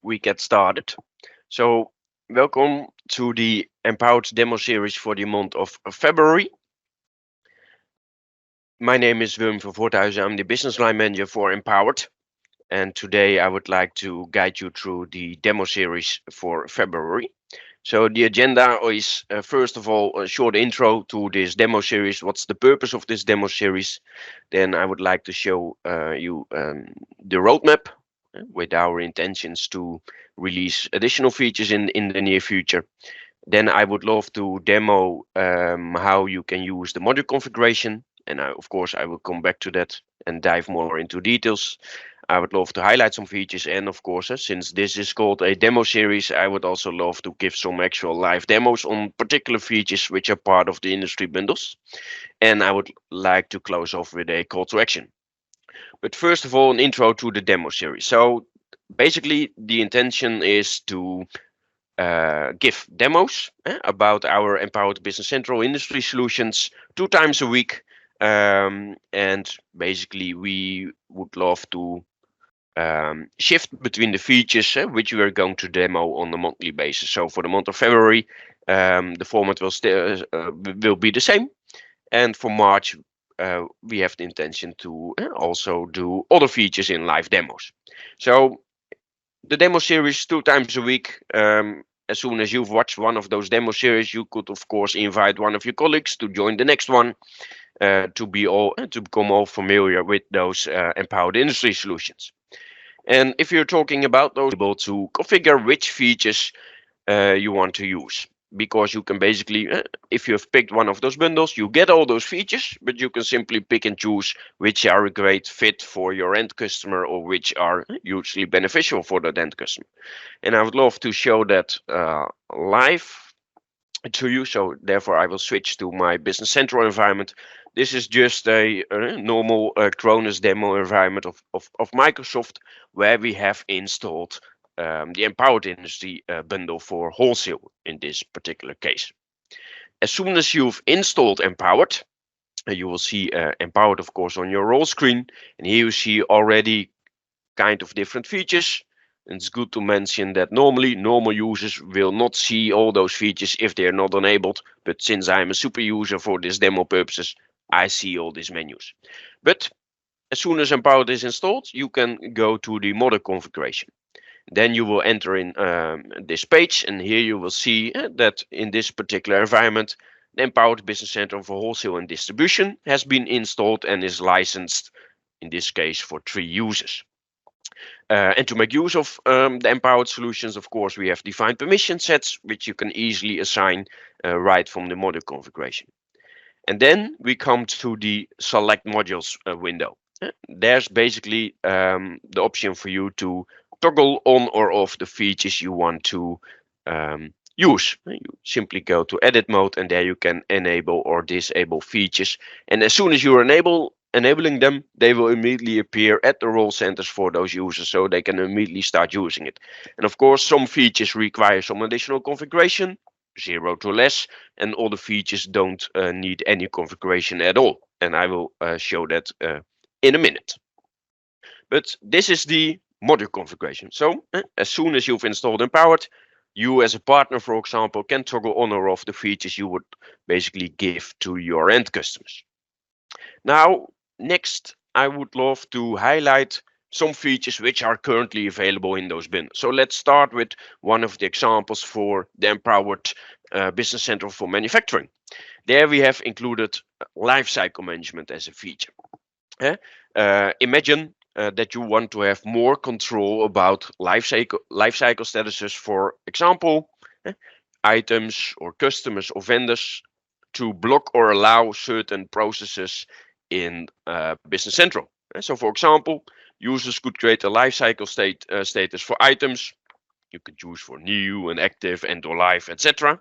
We get started. So, welcome to the Empowered demo series for the month of February. My name is William van Voorthuijsen. I'm the business line manager for Empowered. And today I would like to guide you through the demo series for February. So the agenda is first of all a short intro to this demo series. What's the purpose of this demo series? Then I would like to show you the roadmap with our intentions to release additional features in the near future. Then I would love to demo how you can use the module configuration. And of course, I will come back to that and dive more into details. I would love to highlight some features. And of course, since this is called a demo series, I would also love to give some actual live demos on particular features which are part of the industry bundles. And I would like to close off with a call to action. But first of all, an intro to the demo series. So basically, the intention is to give demos about our Empowered Business Central industry solutions 2 times a week. And basically, we would love to shift between the features which we are going to demo on a monthly basis. So for the month of February, the format will be the same. And for March, we have the intention to also do other features in live demos. So the demo series 2 times a week. As soon as you've watched one of those demo series, you could of course invite one of your colleagues to join the next one to become all familiar with those empowered industry solutions. And if you're talking about those, able to configure which features you want to use. Because you can basically, if you have picked one of those bundles, you get all those features, but you can simply pick and choose which are a great fit for your end customer or which are hugely beneficial for that end customer. And I would love to show that live to you. So therefore, I will switch to my Business Central environment. This is just a normal Cronus demo environment of Microsoft, where we have installed the Empowered Industry bundle for wholesale in this particular case. As soon as you've installed Empowered, you will see Empowered, of course, on your roll screen. And here you see already kind of different features. And it's good to mention that normally normal users will not see all those features if they're not enabled. But since I'm a super user for this demo purposes, I see all these menus. But as soon as Empowered is installed, you can go to the model configuration. Then you will enter in this page, and here you will see that in this particular environment, the Empowered Business Central for Wholesale and Distribution has been installed and is licensed, in this case, for 3 users. And to make use of the Empowered solutions, of course, we have defined permission sets, which you can easily assign right from the module configuration. And then we come to the Select Modules window. There's basically the option for you to toggle on or off the features you want to use. You simply go to edit mode, and there you can enable or disable features. And as soon as you enabling them, they will immediately appear at the role centers for those users, so they can immediately start using it. And of course, some features require some additional configuration, 0 to less, and all the features don't need any configuration at all. And I will show that in a minute. But this is the module configuration. So as soon as you've installed Empowered, you as a partner, for example, can toggle on or off the features you would basically give to your end customers. Now, next, I would love to highlight some features which are currently available in those bundles. So let's start with one of the examples for the Empowered Business Central for Manufacturing. There we have included Lifecycle management as a feature. Imagine that you want to have more control about lifecycle statuses, for example, items or customers or vendors, to block or allow certain processes in Business Central. So for example, users could create a lifecycle status for items. You could choose for new and active and or live, etc.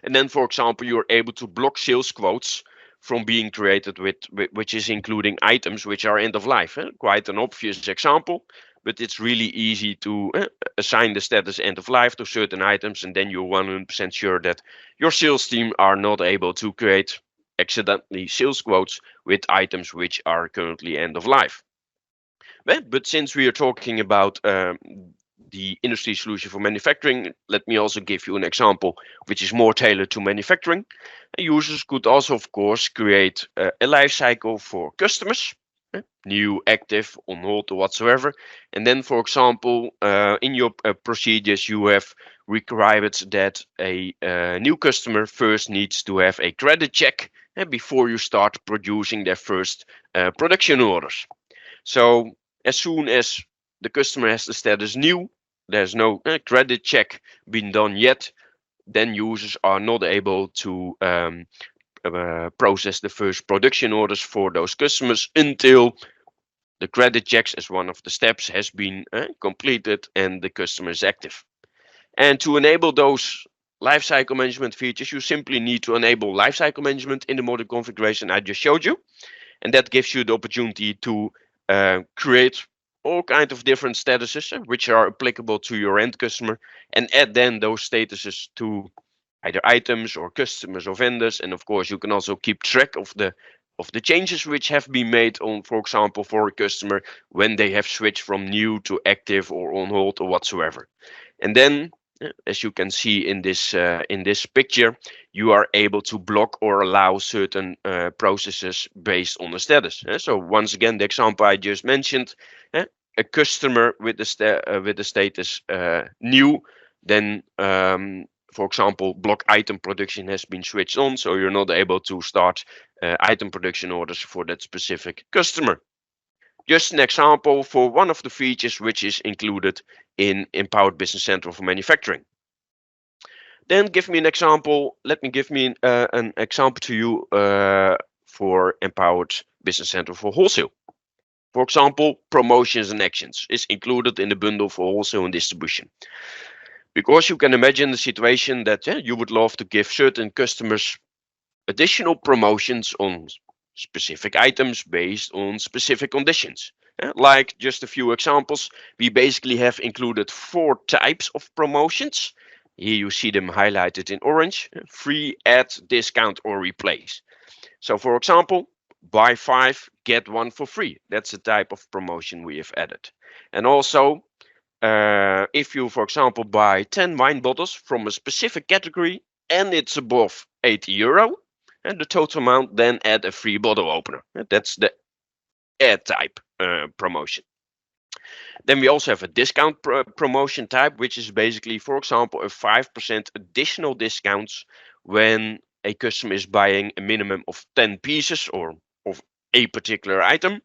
And then, for example, you're able to block sales quotes from being created which is including items which are end of life. Quite an obvious example, but it's really easy to assign the status end of life to certain items, and then you're 100% sure that your sales team are not able to create accidentally sales quotes with items which are currently end of life. But since we are talking about the industry solution for manufacturing, let me also give you an example which is more tailored to manufacturing. Users could also, of course, create a life cycle for customers, new, active, on hold, or whatsoever. And then, for example, in your procedures, you have required that a new customer first needs to have a credit check before you start producing their first production orders. So as soon as the customer has the status new, there's no credit check been done yet, then users are not able to process the first production orders for those customers until the credit checks as one of the steps has been completed and the customer is active. And to enable those lifecycle management features, you simply need to enable lifecycle management in the model configuration I just showed you. And that gives you the opportunity to create all kinds of different statuses which are applicable to your end customer, and add then those statuses to either items or customers or vendors. And of course, you can also keep track of the changes which have been made on, for example, for a customer when they have switched from new to active or on hold or whatsoever. And then, as you can see in this picture, you are able to block or allow certain processes based on the status. So once again, the example I just mentioned, a customer with the status new, then for example, block item production has been switched on, so you're not able to start item production orders for that specific customer. Just an example for one of the features which is included in Empowered Business Central for Manufacturing. Then give me an example. Let me give me an example to you for Empowered Business Central for Wholesale. For example, promotions and actions is included in the bundle for wholesale and distribution. Because you can imagine the situation that you would love to give certain customers additional promotions on specific items based on specific conditions. Like just a few examples, we basically have included 4 types of promotions. Here you see them highlighted in orange: free, add, discount, or replace. So for example, buy 5, get 1 for free. That's the type of promotion we have added. And also, if you, for example, buy 10 wine bottles from a specific category and it's above €80, and the total amount, then add a free bottle opener. That's the add type promotion. Then we also have a discount promotion type, which is basically, for example, a 5% additional discounts when a customer is buying a minimum of 10 pieces or of a particular item.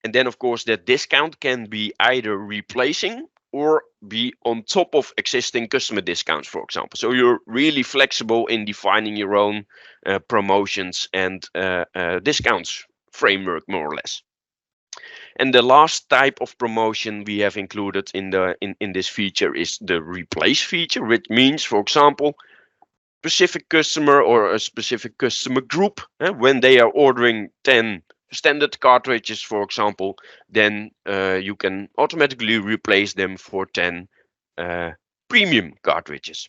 And then, of course, that discount can be either replacing or be on top of existing customer discounts, for example. So you're really flexible in defining your own promotions and discounts framework, more or less. And the last type of promotion we have included in this feature is the replace feature, which means, for example, specific customer or a specific customer group, when they are ordering 10 standard cartridges, for example, then you can automatically replace them for 10 premium cartridges.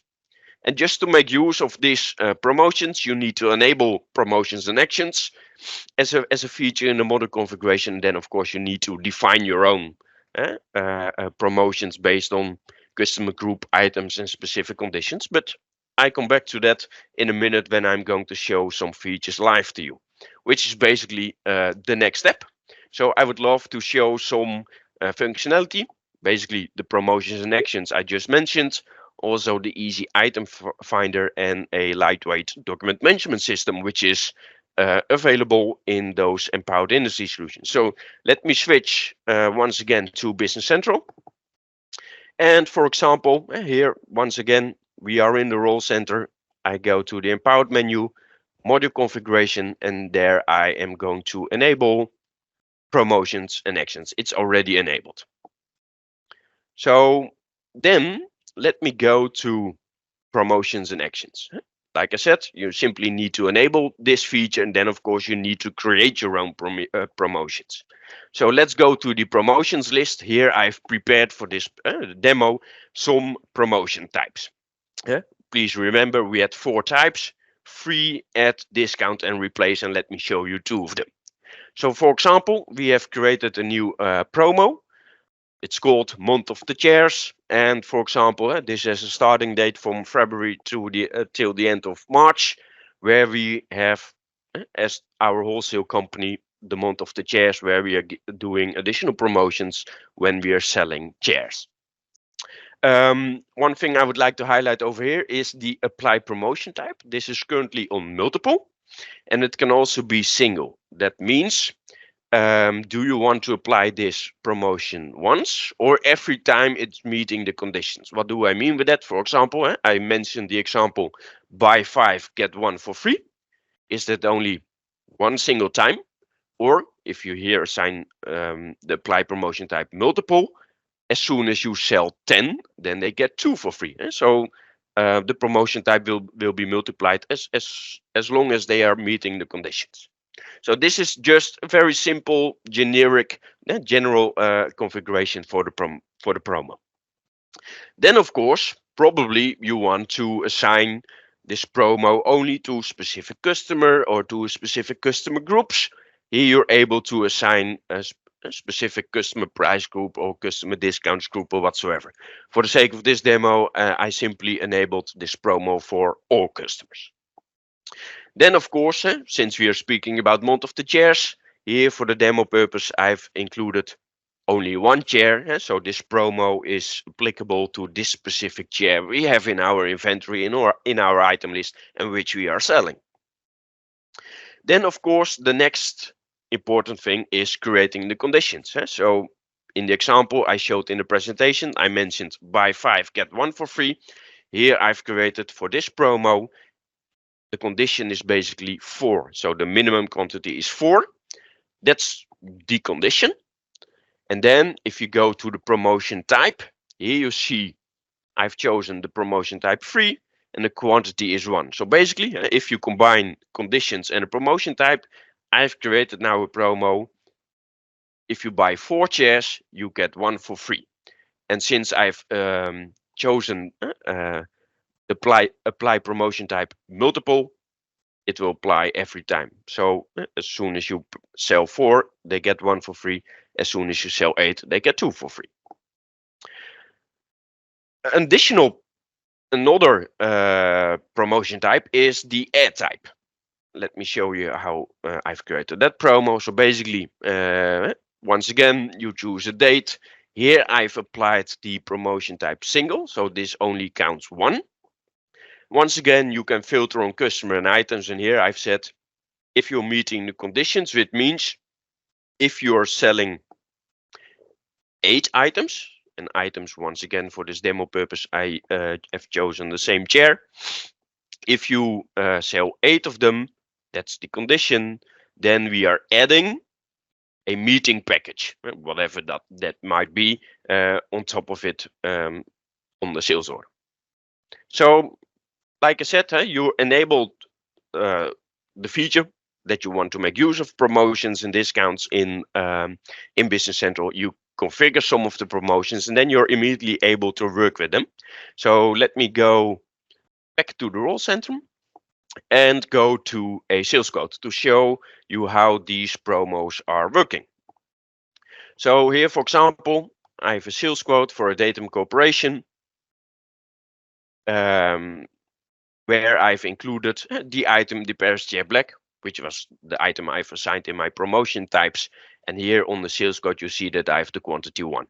And just to make use of these promotions, you need to enable promotions and actions as a feature in the model configuration. Then, of course, you need to define your own promotions based on customer group, items, and specific conditions. But I come back to that in a minute when I'm going to show some features live to you, which is basically the next step. So I would love to show some functionality, basically the promotions and actions I just mentioned, also the easy item finder and a lightweight document management system, which is available in those empowered industry solutions. So let me switch once again to Business Central. And for example, here, once again, we are in the role center. I go to the empowered menu, module configuration, and there I am going to enable promotions and actions. It's already enabled. So then let me go to promotions and actions. Like I said, you simply need to enable this feature, and then of course you need to create your own promotions. So let's go to the promotions list. Here I've prepared for this demo some promotion types. Please remember we had 4 types: free, add, discount, and replace, and let me show you 2 of them. So for example, we have created a new promo. It's called month of the chairs, and for example, this has a starting date from February to till the end of March, where we have as our wholesale company the month of the chairs, where we are doing additional promotions when we are selling chairs. One thing I would like to highlight over here is the apply promotion type. This is currently on multiple, and it can also be single. That means, do you want to apply this promotion once or every time it's meeting the conditions? What do I mean with that? For example, I mentioned the example, buy 5, get 1 for free. Is that only one single time? Or if you here assign the apply promotion type multiple, as soon as you sell 10, then they get 2 for free. So the promotion type will be multiplied as long as they are meeting the conditions. So this is just a very simple, generic, general configuration for the promo. Then, of course, probably you want to assign this promo only to specific customer or to specific customer groups. Here you're able to assign a specific customer price group or customer discounts group or whatsoever. For the sake of this demo, I simply enabled this promo for all customers. Then, of course, since we are speaking about month of the chairs, here for the demo purpose, I've included only one chair. So this promo is applicable to this specific chair we have in our inventory, in our item list, and which we are selling. Then, of course, the next important thing is creating the conditions. So in the example I showed in the presentation, I mentioned buy 5, get 1 for free. Here I've created for this promo, the condition is basically 4. So the minimum quantity is 4. That's the condition. And then if you go to the promotion type, here you see I've chosen the promotion type 3 and the quantity is 1. So basically, if you combine conditions and a promotion type, I've created now a promo. If you buy 4 chairs, you get 1 for free. And since I've chosen apply promotion type multiple, it will apply every time. So as soon as you sell 4, they get 1 for free. As soon as you sell 8, they get 2 for free. Another promotion type is the add type. Let me show you how I've created that promo. So basically, once again, you choose a date. Here I've applied the promotion type single, so this only counts 1. Once again, you can filter on customer and items, and here I've said if you're meeting the conditions, which means if you are selling 8 items, and items, once again, for this demo purpose, I have chosen the same chair. If you sell 8 of them, that's the condition, then we are adding a meeting package, whatever that might be, on top of it on the sales order. So, like I said, you enabled the feature that you want to make use of promotions and discounts in Business Central. You configure some of the promotions and then you're immediately able to work with them. So let me go back to the role center and go to a sales quote to show you how these promos are working. So here, for example, I have a sales quote for a datum corporation where I've included the item, the Paris chair black, which was the item I've assigned in my promotion types. And here on the sales quote, you see that I have the quantity 1.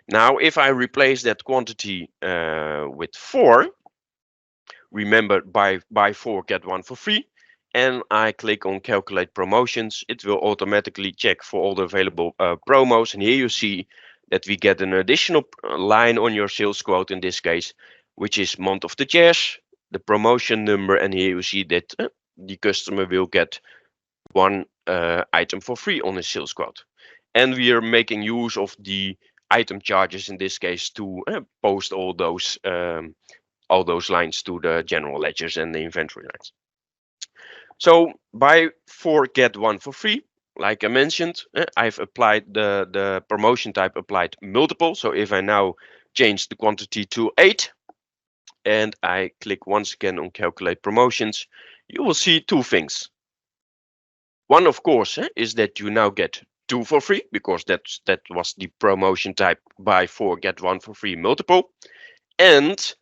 Now, if I replace that quantity with 4, remember buy 4, get 1 for free, and I click on calculate promotions, it will automatically check for all the available promos. And here you see that we get an additional line on your sales quote in this case, which is month of the chairs, the promotion number, and here you see that the customer will get 1 item for free on his sales quote. And we are making use of the item charges in this case to post all those lines to the general ledgers and the inventory lines. So buy 4, get 1 for free. Like I mentioned, I've applied the promotion type applied multiple. So if I now change the quantity to 8 and I click once again on calculate promotions, you will see 2 things. One, of course, is that you now get 2 for free, because that was the promotion type buy 4 get 1 for free multiple. And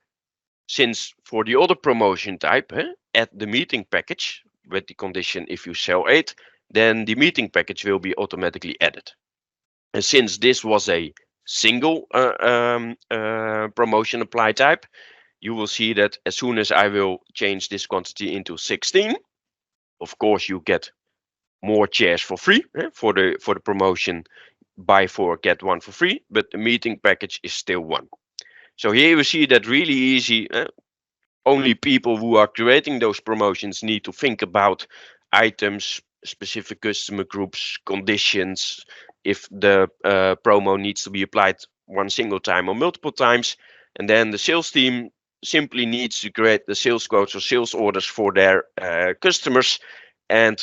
since for the other promotion type, add the meeting package with the condition if you sell 8, then the meeting package will be automatically added. And since this was a single promotion apply type, you will see that as soon as I will change this quantity into 16, of course you get more chairs for free for the promotion buy 4 get 1 for free, but the meeting package is still 1. So here you see that really easy. Only people who are creating those promotions need to think about items, specific customer groups, conditions, if the promo needs to be applied one single time or multiple times. And then the sales team simply needs to create the sales quotes or sales orders for their customers, and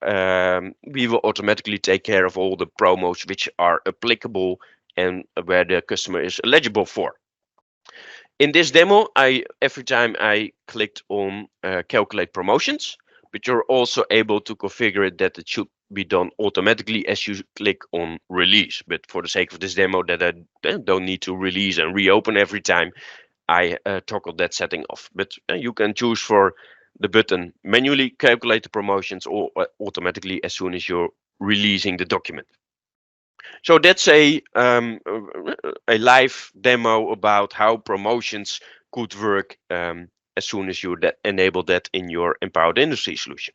we will automatically take care of all the promos which are applicable and where the customer is eligible for. In this demo, every time I clicked on calculate promotions, but you're also able to configure it that it should be done automatically as you click on release. But for the sake of this demo, that I don't need to release and reopen every time, I toggle that setting off. But you can choose for the button manually calculate the promotions or automatically as soon as you're releasing the document. So that's a live demo about how promotions could work as soon as you enable that in your Empowered Industry solution.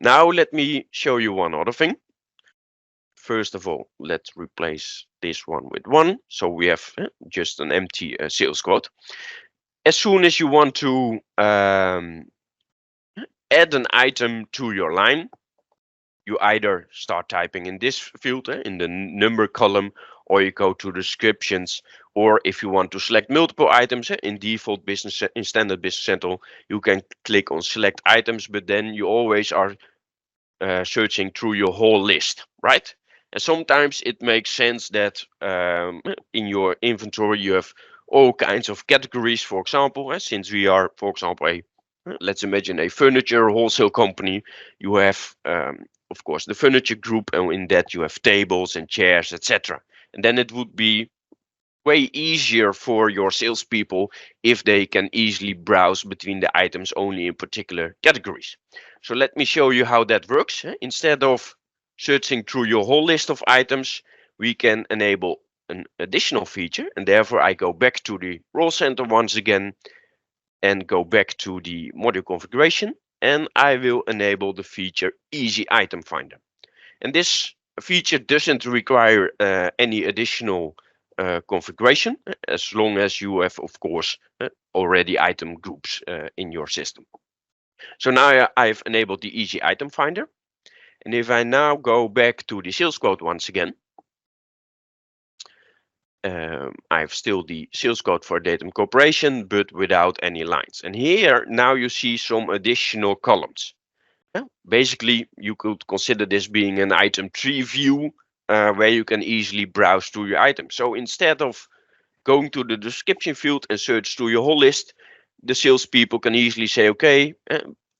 Now let me show you one other thing. First of all, let's replace this one with 1. So we have just an empty sales quote. As soon as you want to add an item to your line, you either start typing in this field, in the number column, or you go to descriptions, or if you want to select multiple items, in default business, in standard Business Central, you can click on select items, but then you always are searching through your whole list, right? And sometimes it makes sense that in your inventory you have all kinds of categories. For example, since we are, for example, let's imagine a furniture wholesale company, you have of course the furniture group, and in that you have tables and chairs, etc. And then it would be way easier for your salespeople if they can easily browse between the items only in particular categories. So let me show you how that works. Instead of searching through your whole list of items, we can enable an additional feature, and therefore I go back to the role center once again and go back to the module configuration, and I will enable the feature Easy Item Finder. And this feature doesn't require any additional configuration, as long as you have, of course, already item groups in your system. So now I've enabled the Easy Item Finder. And if I now go back to the sales quote once again, I have still the sales code for Datum Corporation, but without any lines. And here now you see some additional columns. Basically, you could consider this being an item tree view where you can easily browse through your items. So instead of going to the description field and search through your whole list, the salespeople can easily say, okay,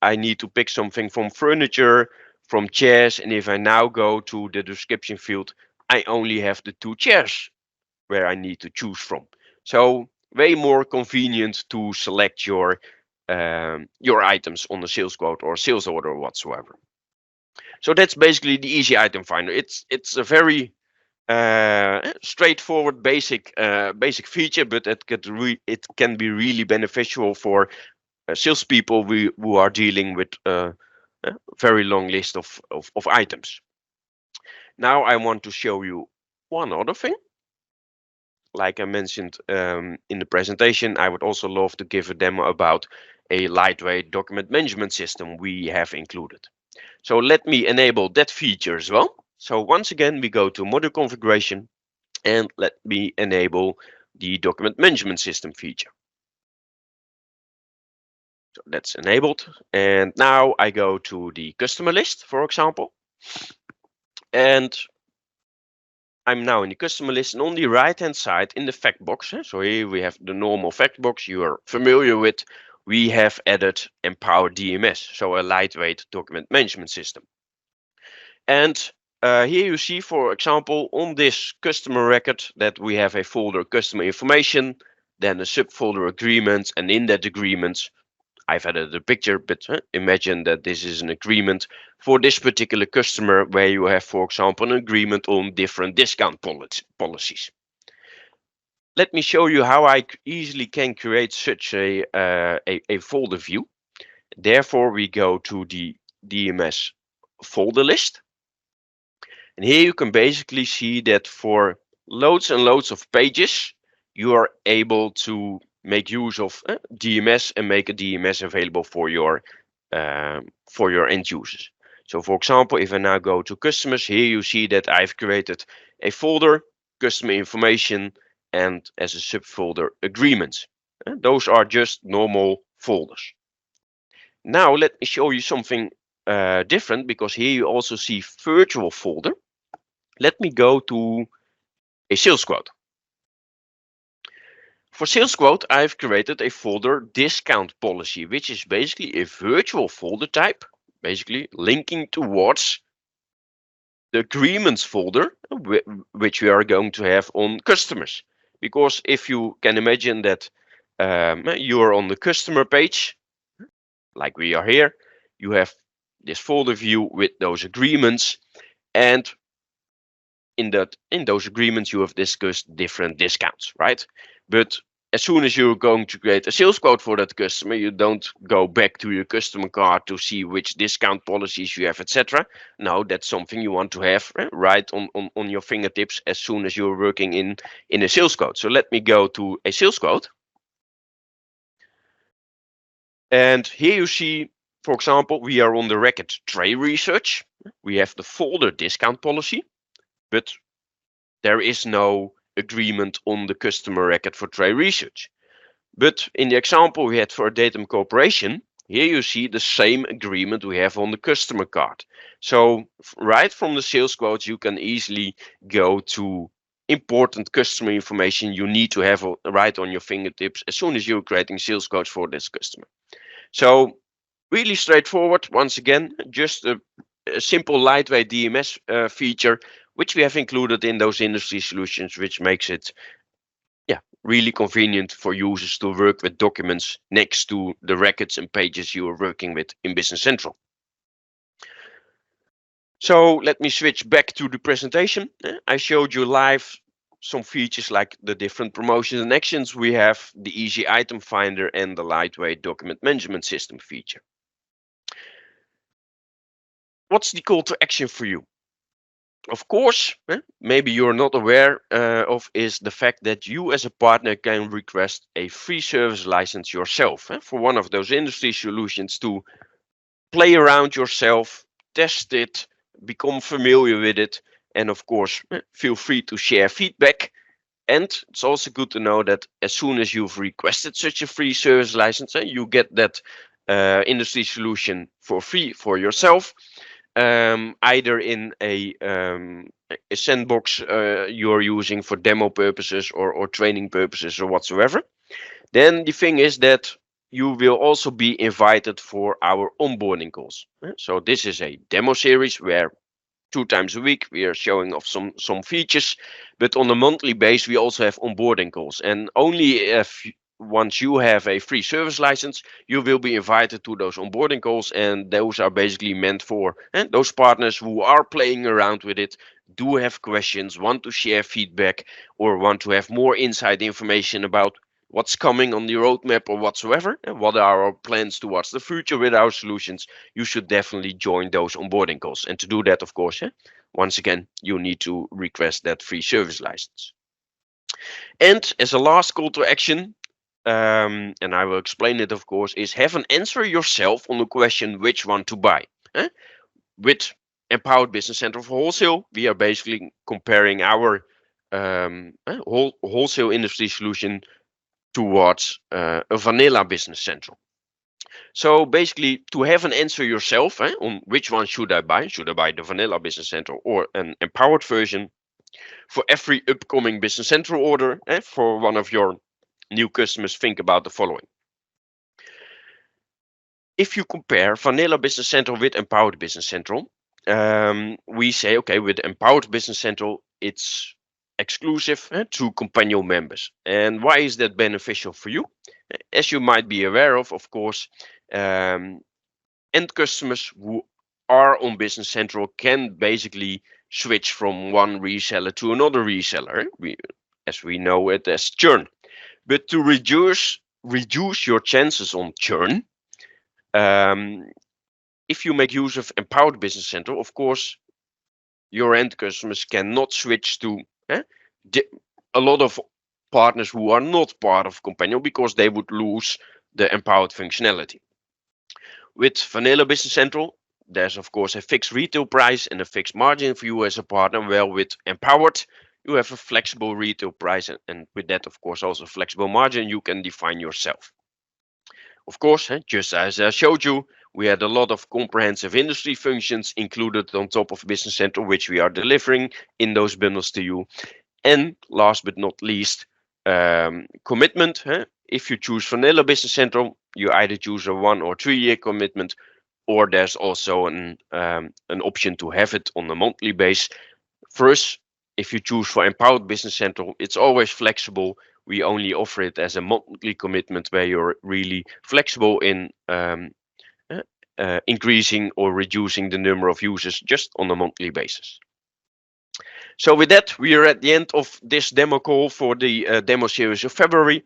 I need to pick something from furniture, from chairs, and if I now go to the description field, I only have the 2 chairs where I need to choose from. So way more convenient to select your items on the sales quote or sales order whatsoever. So that's basically the Easy Item Finder. It's a very straightforward basic feature, but it can be really beneficial for salespeople who are dealing with a very long list of items. Now I want to show you one other thing. Like I mentioned in the presentation, I would also love to give a demo about a lightweight document management system we have included. So let me enable that feature as well. So once again, we go to module configuration and let me enable the document management system feature. So that's enabled. And now I go to the customer list, for example. And I'm now in the customer list, and on the right hand side in the fact box, so here we have the normal fact box you are familiar with, we have added Empowered DMS, so a lightweight document management system. And here you see, for example, on this customer record that we have a folder customer information, then a subfolder agreement, and in that agreement, I've added a picture, but imagine that this is an agreement for this particular customer where you have, for example, an agreement on different discount policies. Let me show you how I easily can create such a folder view. Therefore, we go to the DMS folder list. And here you can basically see that for loads and loads of pages, you are able to make use of DMS and make a DMS available for your end users. So for example, if I now go to customers, here you see that I've created a folder, customer information, and as a subfolder agreements. Those are just normal folders. Now let me show you something different, because here you also see virtual folder. Let me go to a sales quote. For sales quote, I've created a folder discount policy, which is basically a virtual folder type, basically linking towards the agreements folder, which we are going to have on customers. Because if you can imagine that you are on the customer page, like we are here, you have this folder view with those agreements, and in those agreements you have discussed different discounts, right? But as soon as you're going to create a sales quote for that customer, you don't go back to your customer card to see which discount policies you have, etc. No, that's something you want to have right on your fingertips as soon as you're working in a sales quote. So let me go to a sales quote. And here you see, for example, we are on the record trade research. We have the folder discount policy, but there is no agreement on the customer record for trade research. But in the example we had for a datum corporation, here you see the same agreement we have on the customer card. So right from the sales quotes, you can easily go to important customer information you need to have right on your fingertips as soon as you're creating sales quotes for this customer. So really straightforward. Once again, just a simple lightweight DMS feature, which we have included in those industry solutions, which makes it really convenient for users to work with documents next to the records and pages you are working with in Business Central. So let me switch back to the presentation. I showed you live some features like the different promotions and actions we have, the easy item finder, and the lightweight document management system feature. What's the call to action for you? Of course, maybe you're not aware of is the fact that you as a partner can request a free service license yourself for one of those industry solutions to play around yourself, test it, become familiar with it, and of course, feel free to share feedback. And it's also good to know that as soon as you've requested such a free service license, you get that industry solution for free for yourself. Either in a sandbox you're using for demo purposes or training purposes or whatsoever. Then the thing is that you will also be invited for our onboarding calls. So this is a demo series where 2 times a week we are showing off some features, but on a monthly basis we also have onboarding calls, and only if once you have a free service license, you will be invited to those onboarding calls, and those are basically meant for those partners who are playing around with it, do have questions, want to share feedback, or want to have more inside information about what's coming on the roadmap or whatsoever, and what are our plans towards the future with our solutions. You should definitely join those onboarding calls. And to do that, of course, once again, you need to request that free service license. And as a last call to action, and I will explain it, of course, is have an answer yourself on the question which one to buy. With Empowered Business Central for Wholesale, we are basically comparing our wholesale industry solution towards a vanilla Business Central. So basically, to have an answer yourself on which one should I buy the vanilla Business Central or an empowered version, for every upcoming Business Central order for one of your new customers, think about the following. If you compare vanilla Business Central with Empowered Business Central, we say, okay, with Empowered Business Central, it's exclusive to companion members. And why is that beneficial for you? As you might be aware of course, end customers who are on Business Central can basically switch from one reseller to another reseller, as we know it as churn. But to reduce your chances on churn, if you make use of Empowered Business Central, of course, your end customers cannot switch to a lot of partners who are not part of Companion, because they would lose the empowered functionality. With Vanilla Business Central, there's of course a fixed retail price and a fixed margin for you as a partner. Well, with Empowered, you have a flexible retail price, and with that, of course, also flexible margin you can define yourself. Of course, just as I showed you, we had a lot of comprehensive industry functions included on top of Business Central, which we are delivering in those bundles to you. And last but not least, commitment. If you choose Vanilla Business Central, you either choose a 1 or 3 year commitment, or there's also an option to have it on a monthly base. For us, if you choose for Empowered Business Central, it's always flexible. We only offer it as a monthly commitment where you're really flexible in increasing or reducing the number of users just on a monthly basis. So with that, we are at the end of this demo call for the demo series of February.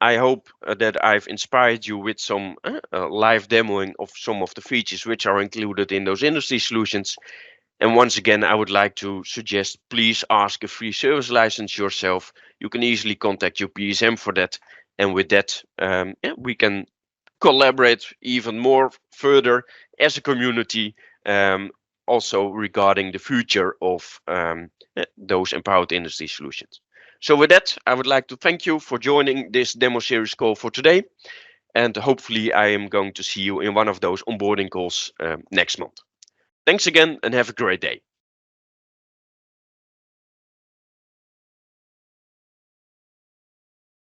I hope that I've inspired you with some live demoing of some of the features which are included in those industry solutions. And once again, I would like to suggest, please ask a free service license yourself. You can easily contact your PSM for that. And with that, we can collaborate even more further as a community, also regarding the future of those empowered industry solutions. So with that, I would like to thank you for joining this demo series call for today. And hopefully I am going to see you in one of those onboarding calls next month. Thanks again and have a great day.